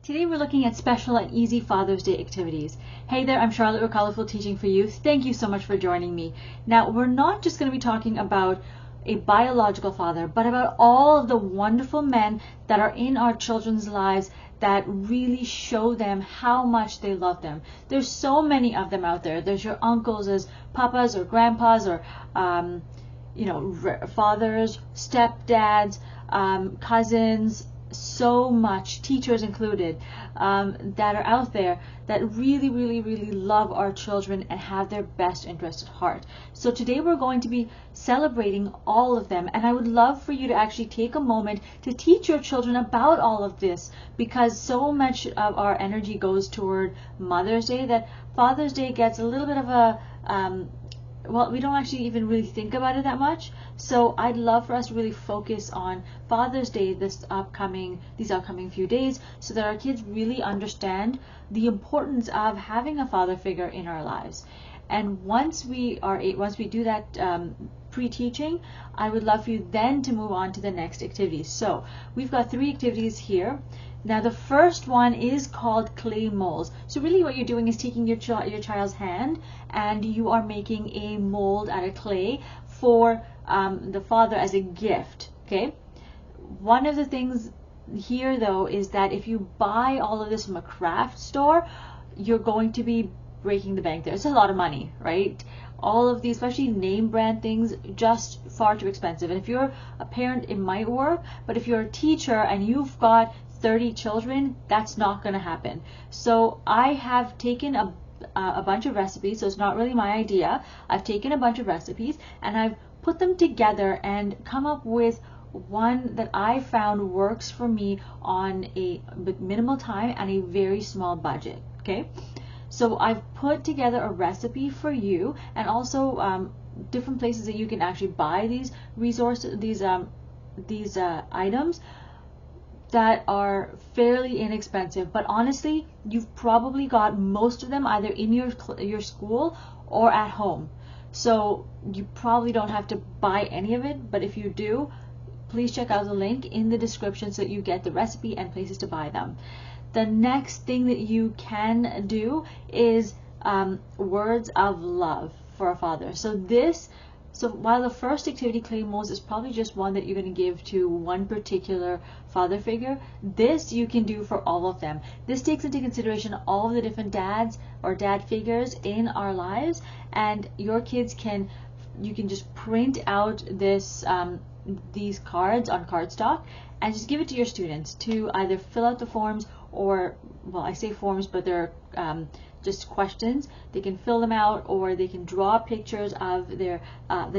Today we're looking at special and easy Father's Day activities. Hey there, I'm Charlotte with Colorful Teaching for Youth. Thank you so much for joining me. Now, we're not just going to be talking about a biological father, but about all of the wonderful men that are in our children's lives that really show them how much they love them. There's so many of them out there. There's your uncles as papas or grandpas or fathers, stepdads, cousins, so much, teachers included, that are out there that really love our children and have their best interest at heart. So today we're going to be celebrating all of them, and I would love for you to actually take a moment to teach your children about all of this, because so much of our energy goes toward Mother's Day that Father's Day gets a little bit of a we don't actually even really think about it that much. So I'd love for us to really focus on Father's Day these upcoming few days, so that our kids really understand the importance of having a father figure in our lives. And once we do that pre-teaching, I would love for you then to move on to the next activities. So we've got 3 activities here. Now the first one is called clay molds. So really what you're doing is taking your child's hand and you are making a mold out of clay for the father as a gift. Okay. One of the things here though is that if you buy all of this from a craft store, you're going to be breaking the bank there. It's a lot of money, right? All of these, especially name brand things, just far too expensive. And if you're a parent, it might work, but if you're a teacher and you've got 30 children, that's not going to happen. So I have taken a bunch of recipes, so it's not really my idea. I've taken a bunch of recipes and I've put them together and come up with one that I found works for me on a minimal time and a very small budget. Okay, so I've put together a recipe for you, and also different places that you can actually buy these resources, these items that are fairly inexpensive. But honestly, you've probably got most of them either in your school or at home, so you probably don't have to buy any of it. But if you do, please check out the link in the description so that you get the recipe and places to buy them. The next thing that you can do is words of love for a father. So while the first activity, clay molds, is probably just one that you're going to give to one particular father figure, this you can do for all of them. This takes into consideration all of the different dads or dad figures in our lives, and your kids you can just print out these cards on cardstock and just give it to your students to either fill out the forms, or, well, I say forms, but they're just questions. They can fill them out, or they can draw pictures of the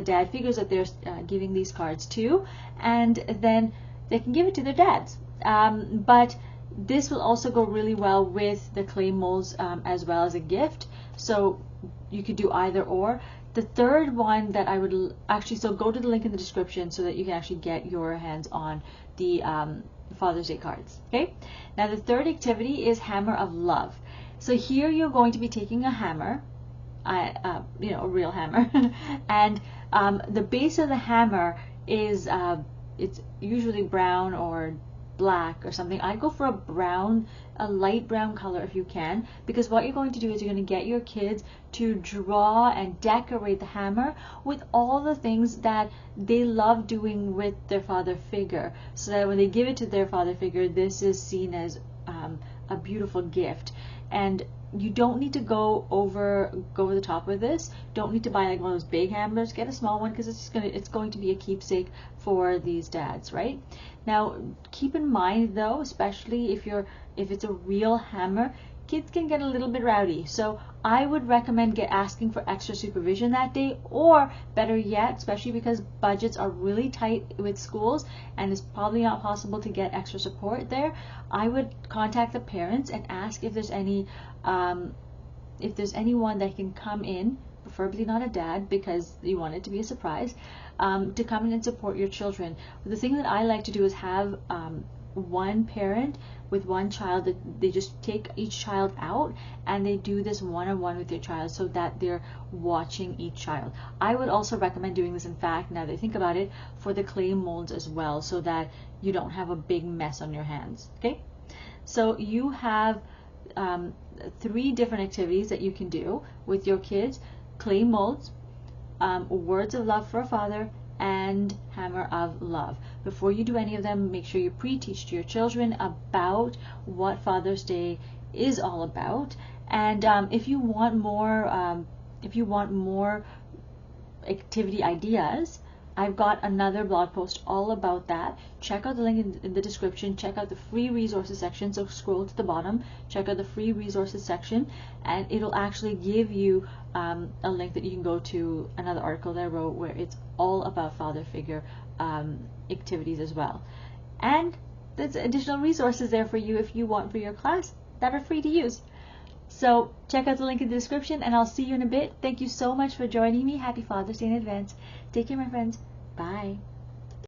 dad figures that they're giving these cards to, and then they can give it to their dads. But this will also go really well with the clay molds as well as a gift. So you could do either or. The third one that I would so go to the link in the description so that you can actually get your hands on the Father's Day cards. Okay. Now the third activity is Hammer of Love. So here you're going to be taking a hammer, a real hammer, and the base of the hammer is it's usually brown or black or something. I go for a light brown color if you can, because what you're going to do is you're going to get your kids to draw and decorate the hammer with all the things that they love doing with their father figure, so that when they give it to their father figure, this is seen as a beautiful gift. And you don't need to go over the top with this. Don't need to buy like one of those big hammers. Get a small one, because it's going to be a keepsake for these dads, right? Now keep in mind though, especially if it's a real hammer, kids can get a little bit rowdy. So I would recommend asking for extra supervision that day, or better yet, especially because budgets are really tight with schools and it's probably not possible to get extra support there, I would contact the parents and ask if there's anyone that can come in, preferably not a dad, because you want it to be a surprise, to come in and support your children. But the thing that I like to do is have one parent with one child, that they just take each child out and they do this one-on-one with your child, so that they're watching each child. I would also recommend doing this, in fact, now that I think about it, for the clay molds as well, so that you don't have a big mess on your hands. Okay. So you have 3 different activities that you can do with your kids: clay molds, words of love for a father, and hammer of love. Before you do any of them, make sure you pre-teach to your children about what Father's Day is all about. And if you want more activity ideas, I've got another blog post all about that. Check out the link in the description. Check out the free resources section. So scroll to the bottom, check out the free resources section, and it'll actually give you a link that you can go to another article that I wrote where it's all about father figure activities as well. And there's additional resources there for you if you want for your class that are free to use. So check out the link in the description, and I'll see you in a bit. Thank you so much for joining me. Happy Father's Day in advance. Take care, my friends. Bye.